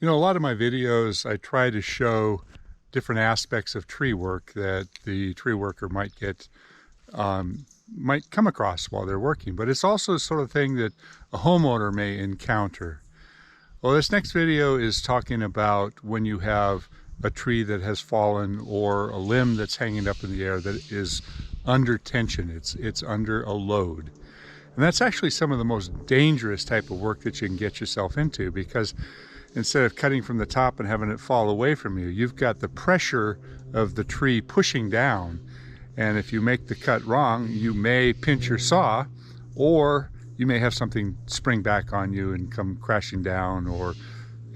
You know, a lot of my videos, I try to show different aspects of tree work that the tree worker might come across while they're working, but it's also the sort of thing that a homeowner may encounter. Well, this next video is talking about when you have a tree that has fallen or a limb that's hanging up in the air that is under tension. It's under a load. And that's actually some of the most dangerous type of work that you can get yourself into, because instead of cutting from the top and having it fall away from you, you've got the pressure of the tree pushing down. And if you make the cut wrong, you may pinch your saw, or you may have something spring back on you and come crashing down, or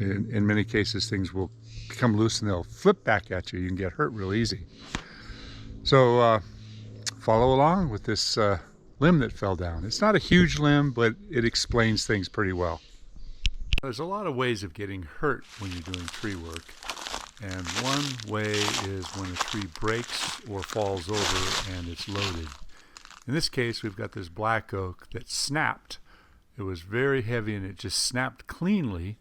in many cases things will become loose and they'll flip back at you. You can get hurt real easy. So follow along with this limb that fell down. It's not a huge limb, but it explains things pretty well. There's a lot of ways of getting hurt when you're doing tree work, and one way is when a tree breaks or falls over and it's loaded. In this case, we've got this black oak that snapped. It was very heavy and it just snapped cleanly,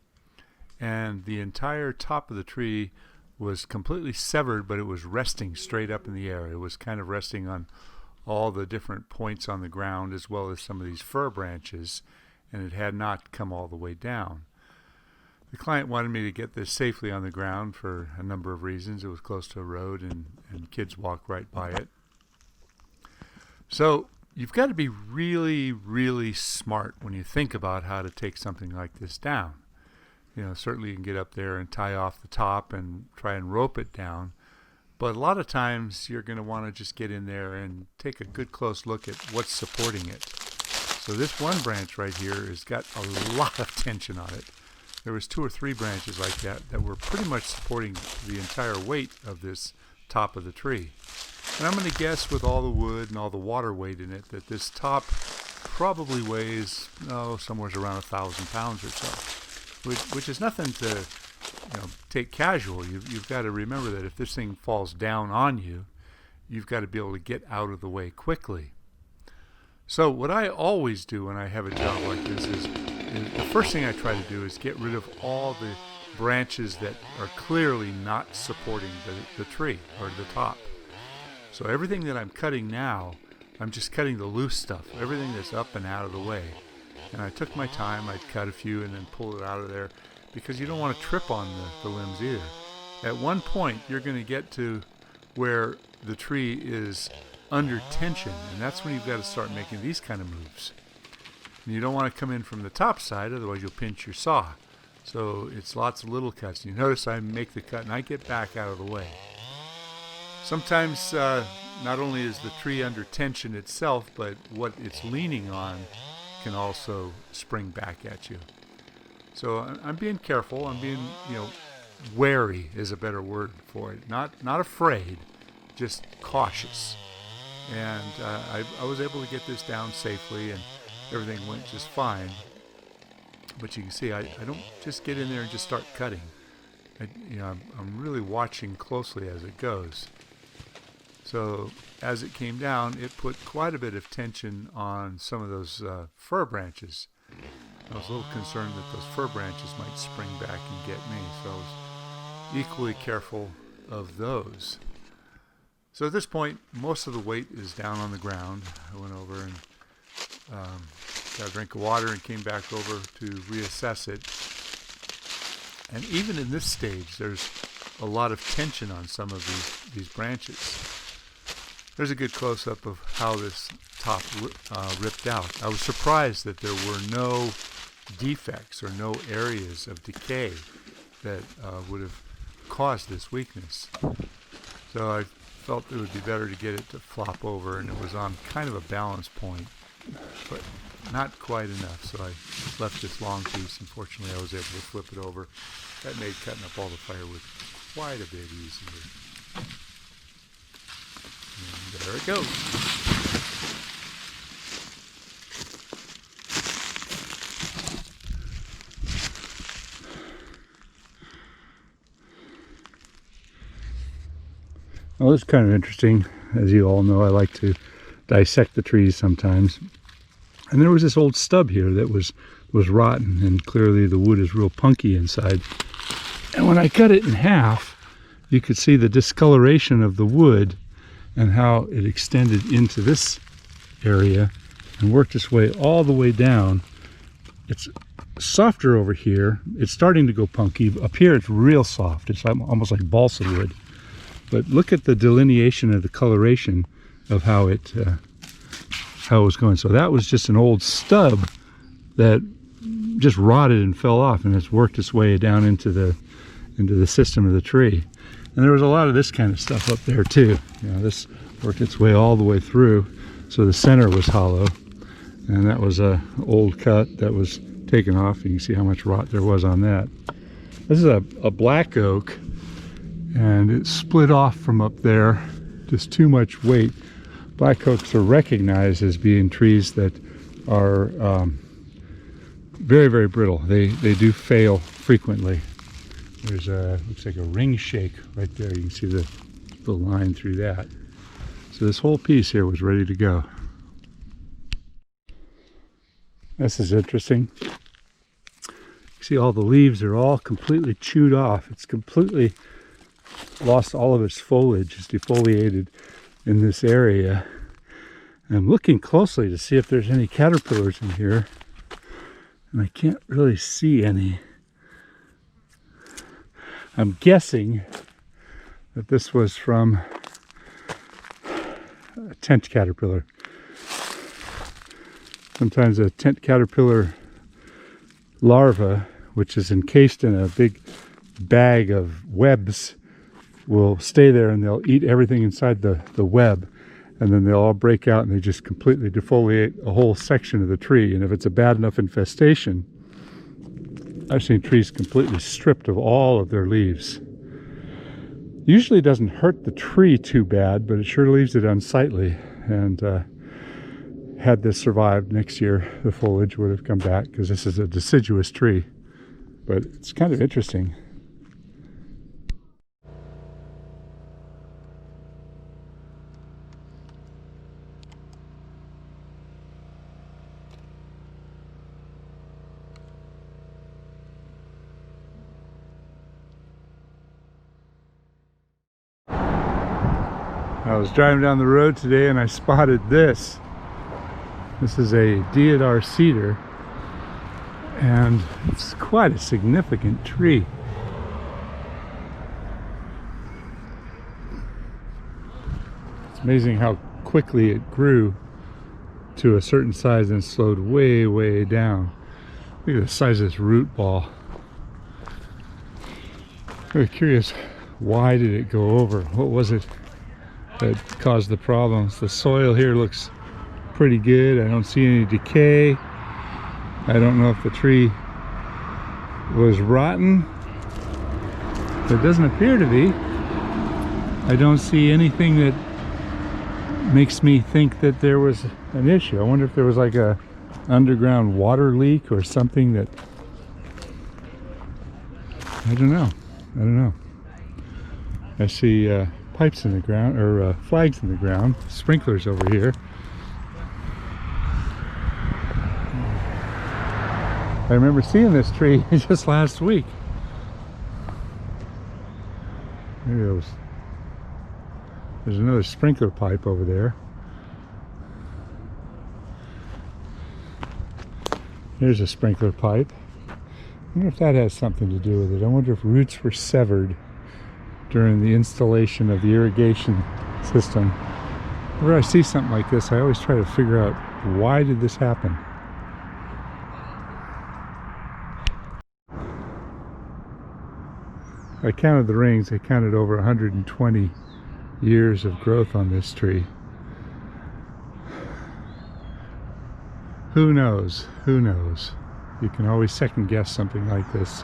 and the entire top of the tree was completely severed, but it was resting straight up in the air. It was kind of resting on all the different points on the ground, as well as some of these fir branches, and it had not come all the way down. The client wanted me to get this safely on the ground for a number of reasons. It was close to a road and kids walk right by it. So you've got to be really, really smart when you think about how to take something like this down. You know, certainly you can get up there and tie off the top and try and rope it down, but a lot of times you're going to want to just get in there and take a good close look at what's supporting it. So this one branch right here has got a lot of tension on it. There was 2 or 3 branches like that were pretty much supporting the entire weight of this top of the tree. And I'm going to guess, with all the wood and all the water weight in it, that this top probably weighs somewhere around 1,000 pounds or so, which is nothing to take casual. You've got to remember that if this thing falls down on you, you've got to be able to get out of the way quickly. So what I always do when I have a job like this is the first thing I try to do is get rid of all the branches that are clearly not supporting the tree or the top. So everything that I'm cutting now, I'm just cutting the loose stuff, everything that's up and out of the way. And I took my time. I'd cut a few and then pull it out of there, because you don't want to trip on the limbs either. At one point, you're going to get to where the tree is under tension, and that's when you've got to start making these kind of moves. And you don't want to come in from the top side, otherwise you'll pinch your saw. So it's lots of little cuts. You notice I make the cut and I get back out of the way. Sometimes not only is the tree under tension itself, but what it's leaning on can also spring back at you. So I'm being careful. I'm being, wary is a better word for it. Not afraid, just cautious. And I was able to get this down safely, and everything went just fine. But you can see I don't just get in there and just start cutting. I'm really watching closely as it goes. So as it came down, it put quite a bit of tension on some of those fir branches. I was a little concerned that those fir branches might spring back and get me, so I was equally careful of those. So at this point, most of the weight is down on the ground. I went over and got a drink of water and came back over to reassess it. And even in this stage, there's a lot of tension on some of these branches. There's a good close-up of how this top ripped out. I was surprised that there were no defects or no areas of decay that would have caused this weakness. So I felt it would be better to get it to flop over, and it was on kind of a balance point, but not quite enough. So I left this long piece. Unfortunately, I was able to flip it over. That made cutting up all the firewood quite a bit easier. And there it goes. Well, this is kind of interesting. As you all know, I like to dissect the trees sometimes. And there was this old stub here that was rotten, and clearly the wood is real punky inside. And when I cut it in half, you could see the discoloration of the wood and how it extended into this area and worked its way all the way down. It's softer over here. It's starting to go punky. Up here it's real soft. It's almost like balsa wood. But look at the delineation of the coloration of how it was going. So that was just an old stub that just rotted and fell off, and it's worked its way down into the system of the tree. And there was a lot of this kind of stuff up there too. You know, this worked its way all the way through. So the center was hollow, and that was a old cut that was taken off. You can see how much rot there was on that. This is a black oak, and it split off from up there. Just too much weight. Black oaks are recognized as being trees that are very, very brittle. They do fail frequently. There's looks like a ring shake right there. You can see the line through that. So this whole piece here was ready to go. This is interesting. You see all the leaves are all completely chewed off. It's completely lost all of its foliage. It's defoliated in this area. And I'm looking closely to see if there's any caterpillars in here, and I can't really see any. I'm guessing that this was from a tent caterpillar. Sometimes a tent caterpillar larva, which is encased in a big bag of webs, will stay there and they'll eat everything inside the web, and then they'll all break out and they just completely defoliate a whole section of the tree. And if it's a bad enough infestation, I've seen trees completely stripped of all of their leaves. Usually it doesn't hurt the tree too bad, but it sure leaves it unsightly. And had this survived next year, the foliage would have come back, because this is a deciduous tree. But it's kind of interesting. I was driving down the road today and I spotted this. This is a Deodar cedar, and it's quite a significant tree. It's amazing how quickly it grew to a certain size and slowed way, way down. Look at the size of this root ball. Very curious, why did it go over? What was it that caused the problems? The soil here looks pretty good. I don't see any decay. I don't know if the tree was rotten. It doesn't appear to be. I don't see anything that makes me think that there was an issue. I wonder if there was like a underground water leak or something that, I don't know. I see pipes in the ground, or flags in the ground, sprinklers over here. I remember seeing this tree just last week. There it goes. There's another sprinkler pipe over there. Here's a sprinkler pipe. I wonder if that has something to do with it. I wonder if roots were severed during the installation of the irrigation system. Whenever I see something like this, I always try to figure out, why did this happen? I counted the rings. I counted over 120 years of growth on this tree. Who knows? Who knows? You can always second guess something like this.